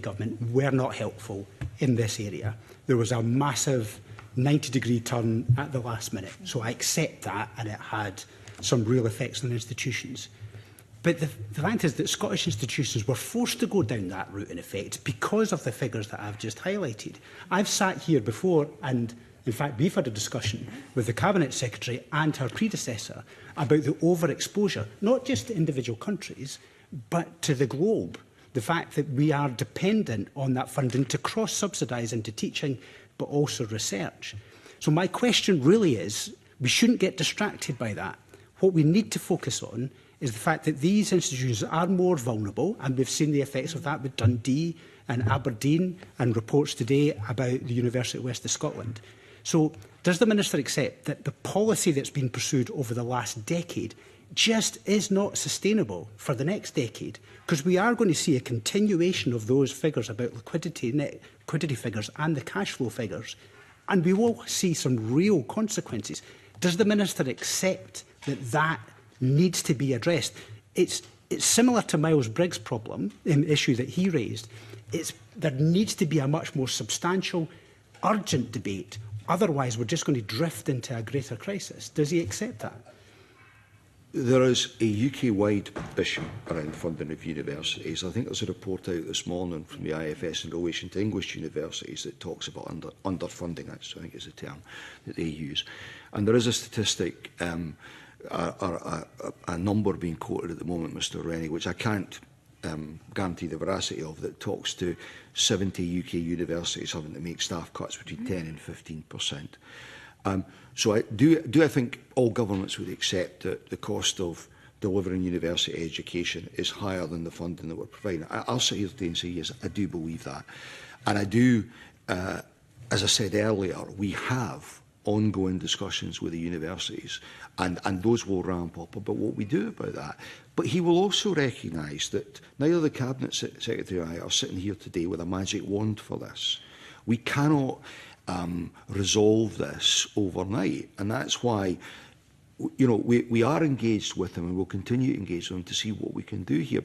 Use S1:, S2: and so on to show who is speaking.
S1: Labour government were not helpful in this area. There was a massive 90-degree turn at the last minute. So I accept that, and it had some real effects on institutions. But the fact is that Scottish institutions were forced to go down that route, in effect, because of the figures that I've just highlighted. I've sat here before, and in fact, we've had a discussion with the Cabinet Secretary and her predecessor about the overexposure, not just to individual countries, but to the globe. The fact that we are dependent on that funding to cross-subsidise into teaching, but also research. So my question really is, we shouldn't get distracted by that. What we need to focus on is the fact that these institutions are more vulnerable, and we've seen the effects of that with Dundee and Aberdeen, and reports today about the University of West of Scotland. So does the Minister accept that the policy that's been pursued over the last decade just is not sustainable for the next decade? Because we are going to see a continuation of those figures about liquidity, net liquidity figures and the cash flow figures, and we will see some real consequences. Does the Minister accept that that needs to be addressed? It's similar to Miles Briggs' problem, an issue that he raised. There needs to be a much more substantial, urgent debate. Otherwise, we're just going to drift into a greater crisis. Does he accept that?
S2: There is a UK-wide issue around funding of universities. I think there's a report out this morning from the IFS in relation to English universities that talks about underfunding. That's, I think, is the term that they use. And there is a statistic, a number being quoted at the moment, Mr Rennie, which I can't guarantee the veracity of, that talks to 70 UK universities having to make staff cuts between 10 and 15%. So I think all governments would accept that the cost of delivering university education is higher than the funding that we're providing. I'll sit here today and say, yes, I do believe that. And I do, as I said earlier, we have ongoing discussions with the universities, and those will ramp up about what we do about that. But he will also recognise that neither the Cabinet Secretary or I are sitting here today with a magic wand for this. We cannot resolve this overnight, and that's why, you know, we are engaged with him, and we'll continue to engage with him to see what we can do here.